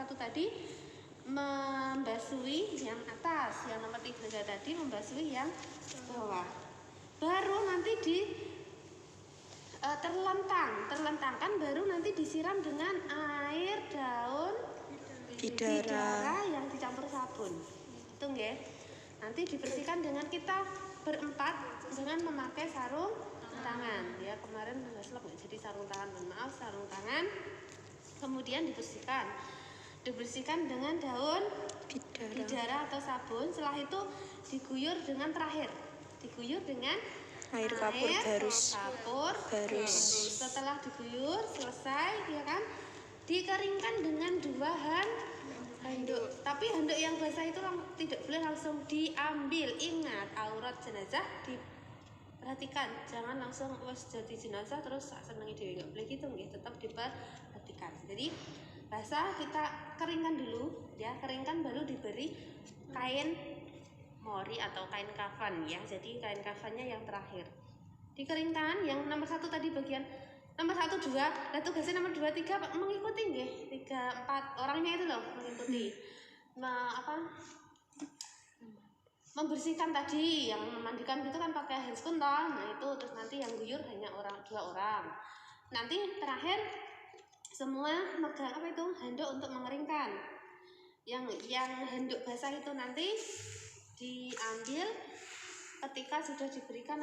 satu tadi membasuhi yang atas, yang nomor 3 tadi membasuhi yang bawah. Baru nanti di terlentangkan, baru nanti disiram dengan air daun bidara yang dicampur sabun. Itu nggih. Nanti dibersihkan dengan kita berempat dengan memakai sarung tangan. Ya, kemarin nggak selap jadi sarung tangan. Maaf, sarung tangan. Kemudian dibersihkan dengan daun bidara atau sabun. Setelah itu diguyur dengan air kapur barus. Setelah diguyur selesai, ya kan, dikeringkan dengan 2 handuk. Tapi handuk yang basah itu tidak boleh langsung diambil. Ingat, aurat jenazah diperhatikan, jangan langsung jadi jenazah terus seneng ide, nggak boleh gitu, nggih, tetap diperhatikan. Jadi basah kita keringkan dulu, ya, keringkan baru diberi kain mori atau kain kafan, ya. Jadi kain kafannya yang terakhir dikeringkan. Yang nomor 1 tadi bagian nomor 1, 2, nah tugasnya nomor 2, 3 mengikuti nggih, 3, 4 orangnya itu loh mengikuti membersihkan tadi, yang memandikan gitu kan pakai handscoon toh. Nah itu, terus nanti yang guyur hanya 2 orang. Nanti terakhir semua megang handuk untuk mengeringkan. Yang handuk basah itu nanti diambil ketika sudah diberikan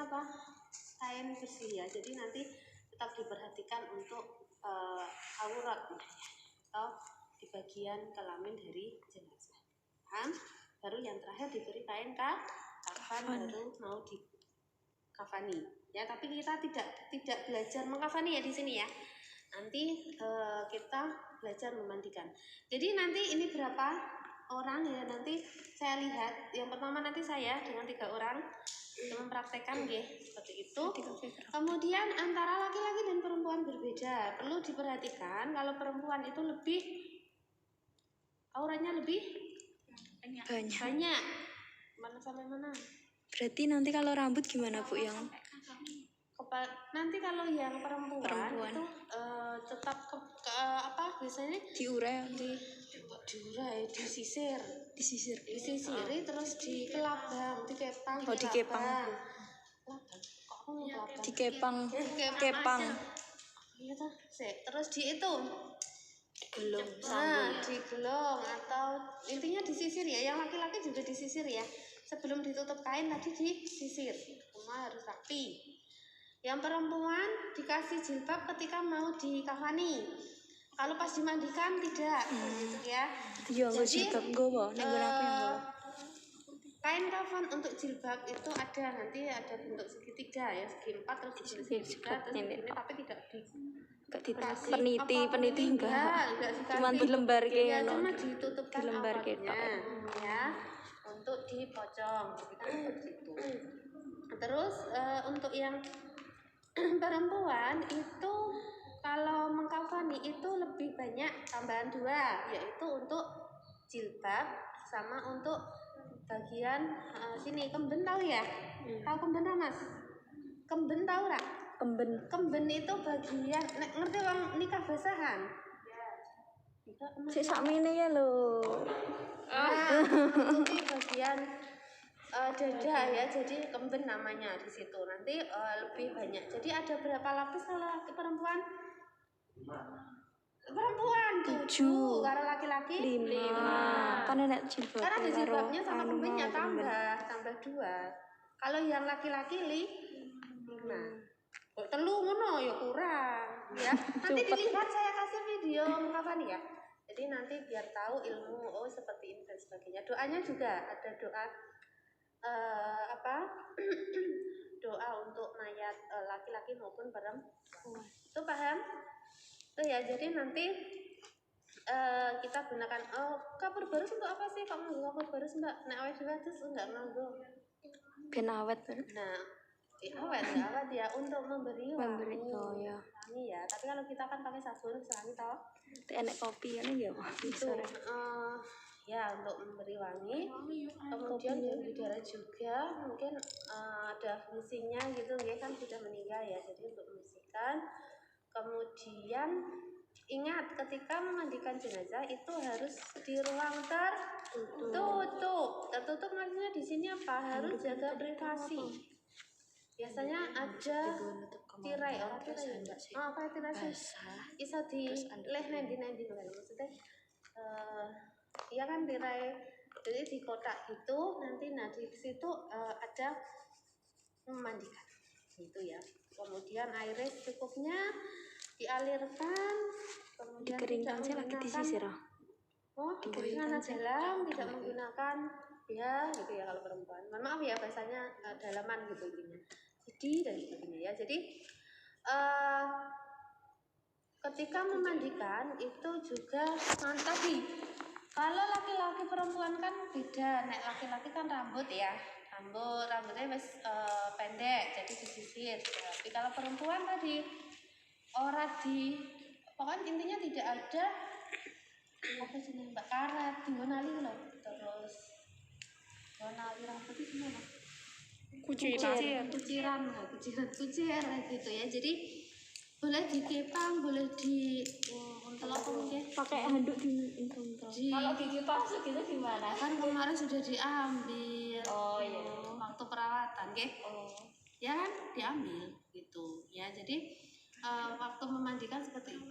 kain bersih, ya. Jadi nanti tetap diperhatikan untuk aurat atau di bagian kelamin dari jenazah. Paham? Baru yang terakhir diberi kain kafan, baru mau dikafani. Ya, tapi kita tidak belajar mengkafani ya di sini, ya. Nanti kita belajar memandikan. Jadi nanti ini berapa orang, ya, nanti saya lihat. Yang pertama nanti saya dengan 3 orang mempraktekkan, seperti itu. Kemudian antara laki-laki dan perempuan berbeda. Perlu diperhatikan kalau perempuan itu lebih auratnya lebih banyak. Mana sampai mana? Berarti nanti kalau rambut gimana, Bu, yang nanti kalau yang perempuan itu tetap biasanya diurai, disisiri terus dikelabang, dikepang. Kepang. Iya toh, terus digelong atau intinya disisir, ya. Yang laki-laki juga disisir, ya. Sebelum ditutup kain tadi disisir. Semua harus rapi. Yang perempuan dikasih jilbab ketika mau dikafani. Kalau pas dimandikan tidak, gitu, ya. Jadi kain kafan untuk jilbab itu ada bentuk segitiga, ya, segi 4 terus segitiga terus begini, tapi tidak peniti enggak cuma dilembar kayak cuma ditutupkan awalnya, ya, untuk dipocong begitu. Terus untuk yang perempuan itu kalau mengkafani itu lebih banyak tambahan 2, yaitu untuk jilbab sama untuk bagian sini kemben, tahu ya? Tahu kemben, Mas? Kemben tahu nggak? Kemben itu bagian, ngerti orang nikah basahan? Sakmene ya lho. Menutupi bagian dada, ya, jadi kemben namanya di situ. Nanti lebih banyak. Jadi ada berapa lapis kalau perempuan? 7, kalau laki-laki 5. Kan enak jilbab. Karena ada jilbabnya sama kembennya tambah 2. Kalau yang laki-laki 5. Telu ngono ya kurang, ya. Nanti dilihat, saya kasih video mengkafani, ya. Jadi nanti biar tahu ilmu seperti ini dan sebagainya. Doanya juga ada doa doa untuk mayat laki-laki maupun perempuan. Itu paham? Itu, ya. Jadi nanti kita gunakan kapur barus untuk apa sih? Kok nganggo kapur barus, Mbak? Nek awet dhewe terus enggak nganggo. Ben awet. Nah, awet ya, untuk memberi wangi. Ya. Wangi, ya. Tapi kalau kita kan pakai sabun wangi toh. Enek kopi kan ya, Itu ya, untuk memberi wangi. Kemudian yang bidara juga mungkin ada fungsinya gitu, ya, kan sudah meninggal, ya. Jadi untuk membersihkan. Kemudian ingat ketika memandikan jenazah itu harus di ruang tertutup. Tertutup maksudnya di sini apa? Harus jaga privasi. Biasanya ada tirai, orang tirai enggak? Oh, apa tirai sih? Bisa di nendi maksudnya iya kan tirai. Jadi di kotak itu nanti di situ ada memandikan gitu ya. Kemudian airnya secukupnya dialirkan, kemudian Dikeringkan sih lagi disisir. dikeringkan dalam, tidak menggunakan ya gitu ya kalau perempuan. Mohon maaf ya bahasanya dalaman gitu intinya. Jadi dan sebagainya ya. Jadi ketika memandikan itu juga tadi kalau laki-laki perempuan kan beda. Nek laki-laki kan rambutnya wis pendek jadi disisir. Tapi kalau perempuan tadi pokoknya intinya tidak ada apa sih mbak karet, digonali loh, terus gonali rambut itu semua kuciran kayak gitu ya. Jadi boleh dikepang, boleh di pakai handuk di kalau gigi palsu gitu gimana? Kan kemarin sudah diambil. Oh iya. Waktu perawatan, ya kan diambil gitu ya. Jadi waktu memandikan seperti itu.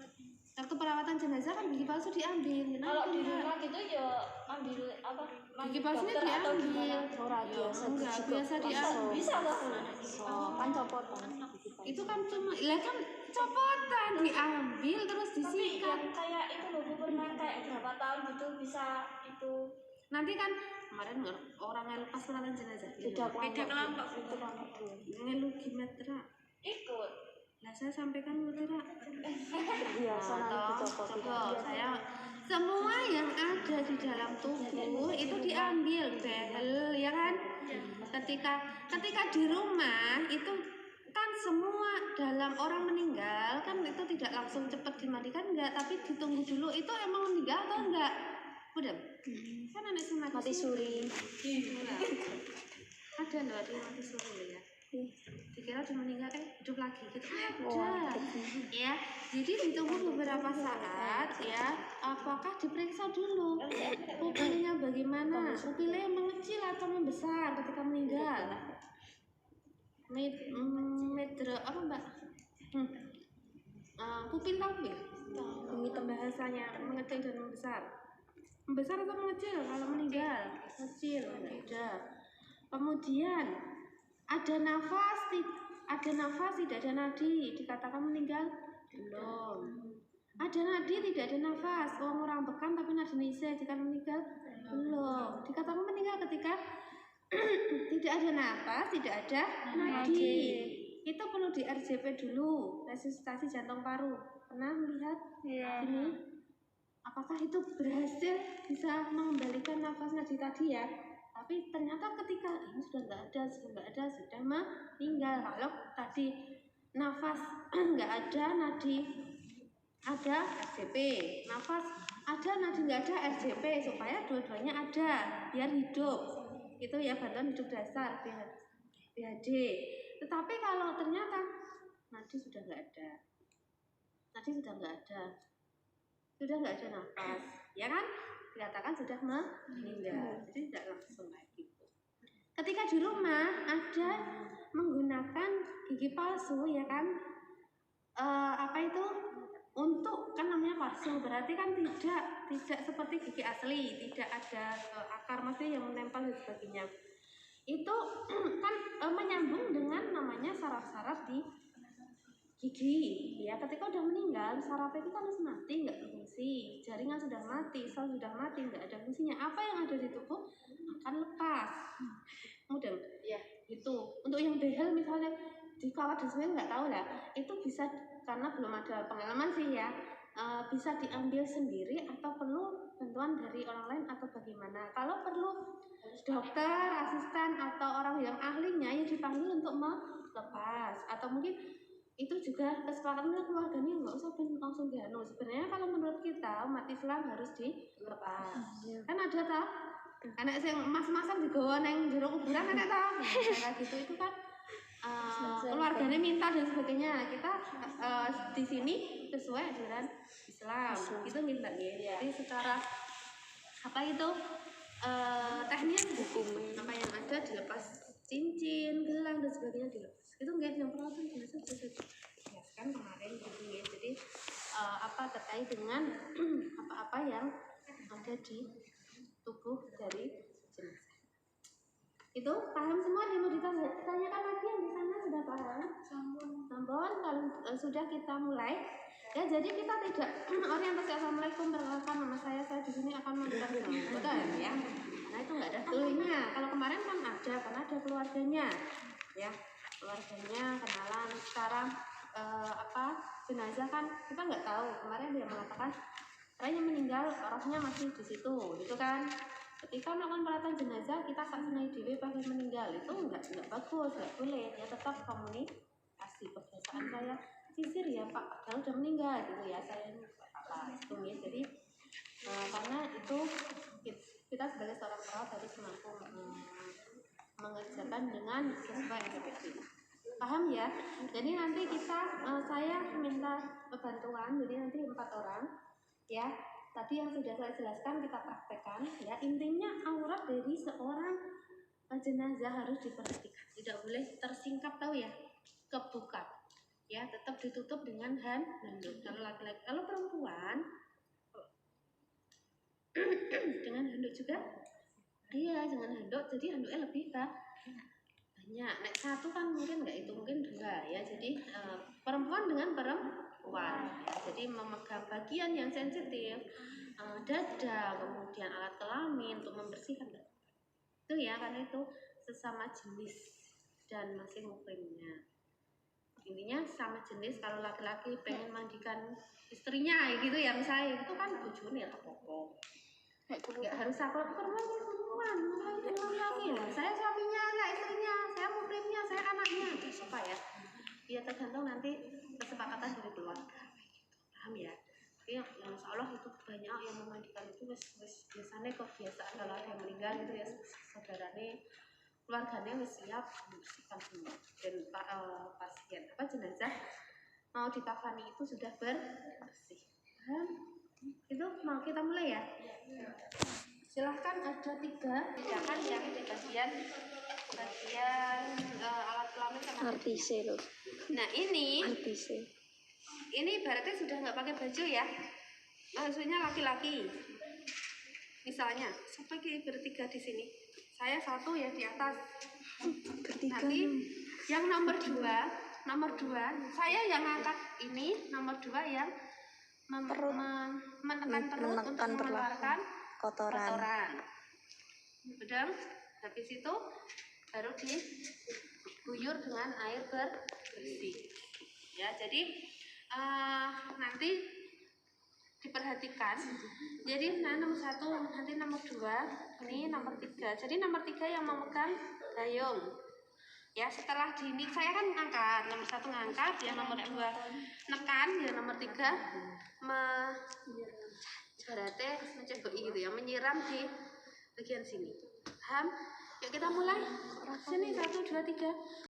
Waktu perawatan jenazah kan gigi palsu diambil. Kalau di rumah gitu ya ambil apa? Gigi palsunya diambil. Enggak biasa diambil. Bisa loh. kan copotan. Itu kan cuma kan copotan diambil terus disikat. Kayak itu loh, pernah kayak berapa tahun gitu bisa itu. Nanti kan kemarin orang ngelepas perawatan jenazah. Beda kelompok. Ngelu gimana? Ikut. Nah saya sampaikan mutiara. Biasa nanti dicopot. Saya semua yang ada di dalam tubuh itu diambil behel ya kan. Ketika di rumah itu kan semua dalam orang meninggal kan itu tidak langsung cepat dimandikan enggak, tapi ditunggu dulu itu emang meninggal atau enggak. Udah. Kan anak sama Mati suri. Ada loh ada mati suri ya. Dikira cuma meninggal hidup lagi gitu ada ya. Jadi ditunggu beberapa saat ya, apakah diperiksa dulu pupilnya bagaimana, pupilnya mengecil atau membesar ketika meninggal. Meter apa mbak? Pupil tahu ya? Ini bahasanya mengecil dan membesar. Membesar atau mengecil kalau meninggal? Kecil, tidak. Kemudian ada nafas, tidak ada nadi, dikatakan meninggal? Belum. Ada nadi, tidak ada nafas, orang bekam tapi nadi isi, dikatakan meninggal? Belum. Dikatakan meninggal ketika tidak ada nafas, tidak ada nadi. Itu perlu di RJP dulu, resusitasi jantung paru. Pernah melihat ini? Apakah itu berhasil bisa mengembalikan nafas nadi tadi ya? Tapi ternyata ketika ini sudah sudah meninggal. Kalau tadi nafas nggak ada, nadi ada, RJP. Nafas ada, nadi nggak ada, RJP, supaya dua-duanya ada biar hidup. Itu ya bantuan hidup dasar BHD. Tetapi kalau ternyata nadi sudah nggak ada, sudah nggak ada nafas, ya kan? Dikatakan sudah meninggal, jadi tidak langsung kayak gitu. Ketika di rumah ada menggunakan gigi palsu, ya kan? Apa itu? Untuk kan namanya palsu, berarti kan tidak seperti gigi asli, tidak ada akar masih yang menempel dan sebagainya. Itu kan menyambung dengan namanya saraf-saraf di gigi ya. Ketika udah meninggal saraf itu kan harus mati, nggak berfungsi, jaringan sudah mati, sel sudah mati, nggak ada fungsinya. Apa yang ada di tubuh akan lepas mudah ya. Itu untuk yang behel misalnya dikawat dan sebagainya nggak tahu lah, itu bisa karena belum ada pengalaman sih ya, bisa diambil sendiri atau perlu bantuan dari orang lain atau bagaimana. Kalau perlu dokter, asisten atau orang yang ahlinya ya dipanggil untuk melepas, atau mungkin itu juga kesepakatan keluarganya nggak usah langsung dianu. Sebenarnya kalau menurut kita umat Islam harus dilepas. Kan ada tak anak yang mas-masan digawa neng jero kuburan ada tak kayak gitu. Itu kan keluarganya minta dan sebagainya, kita di sini sesuai ajaran Islam itu minta ya. Jadi secara apa itu teknis apa yang ada dilepas cincin, gelang dan sebagainya dilepas. Itu enggak yang peralatan biasa kan kemarin gitu ya. Jadi apa terkait dengan apa-apa yang ada di tubuh dari jenazah. Itu paham semua, yang mau ditanyakan lagi yang di sana sudah paham? Sampun kalau sudah kita mulai ya. Jadi kita tidak orientasi assalamualaikum perkenalkan nama saya di sini akan memberikan betul ya, karena itu nggak ada dulunya. Kalau kemarin kan ada, karena ada keluarganya ya, keluarganya kenalan. Sekarang apa jenazah kan kita nggak tahu. Kemarin dia mengatakan orangnya meninggal, rohnya masih di situ gitu kan. Ketika melakukan peralatan jenazah kita saksinya dewi pas meninggal, itu enggak bagus, enggak boleh ya. Tetap komunikasi. Kebiasaan saya sisir ya Pak, kalau udah meninggal gitu ya, saya apa itu ya. Jadi karena itu kita sebagai seorang perawat harus mampu mengerjakan dengan sesuai SOP. Paham ya? Jadi nanti saya minta bantuan, jadi nanti 4 orang ya. Tadi yang sudah saya jelaskan kita praktekkan ya. Intinya aurat dari seorang jenazah harus diperhatikan, tidak boleh tersingkap, tahu ya, kebuka ya, tetap ditutup dengan handuk. Kalau laki-laki, kalau perempuan dengan handuk juga, iya dengan handuk. Jadi handuknya lebih banyak. Nek satu kan mungkin nggak itu, mungkin 2 ya. Jadi perempuan dengan perempuan ya. Jadi memegang bagian yang sensitif, dada, kemudian alat kelamin untuk membersihkan itu ya, karena itu sesama jenis dan masih muhrimnya. Intinya sama jenis. Kalau laki-laki pengen mandikan istrinya gitu ya, misalnya itu kan bojone ya apa-apa. Nggak harus aku perempuan laki-laki ya. Saya suaminya, saya istrinya, saya muhrimnya, saya anaknya. Apa ya? Ya tergantung nanti kesepakatan dari keluarga. Paham ya? Tapi insya Allah itu banyak yang memandikan itu biasanya kebiasaan. Kalau ada yang meninggal gitu ya, saudaranya keluarganya siap membersihkan semua. Dan pasien jenazah mau dikafani itu sudah bersih. Itu mau kita mulai ya. Silahkan, ada 3 tindakan yang di bagian alat kelamin sama artise loh. Nah ini artise. Ini berarti sudah nggak pakai baju ya, maksudnya laki-laki. Misalnya sampai bertiga di sini, saya 1 ya di atas. Nanti yang nomor 2 saya yang ngangkat ini, nomor 2 yang menekan perut untuk mengeluarkan kotoran. Udah, habis itu baru diguyur dengan air bersih. Ya, jadi nanti diperhatikan. Jadi nomor 1, nanti nomor 2, ini nomor 3. Jadi nomor 3 yang memegang gayung. Ya, setelah dinik saya kan ngangkat, nomor 1 ngangkat, yang nomor 2 nekan, ya nomor 3 berarti menceboi gitu ya, menyiram di bagian sini. Paham? Yuk kita mulai. Sini 1, 2, 3.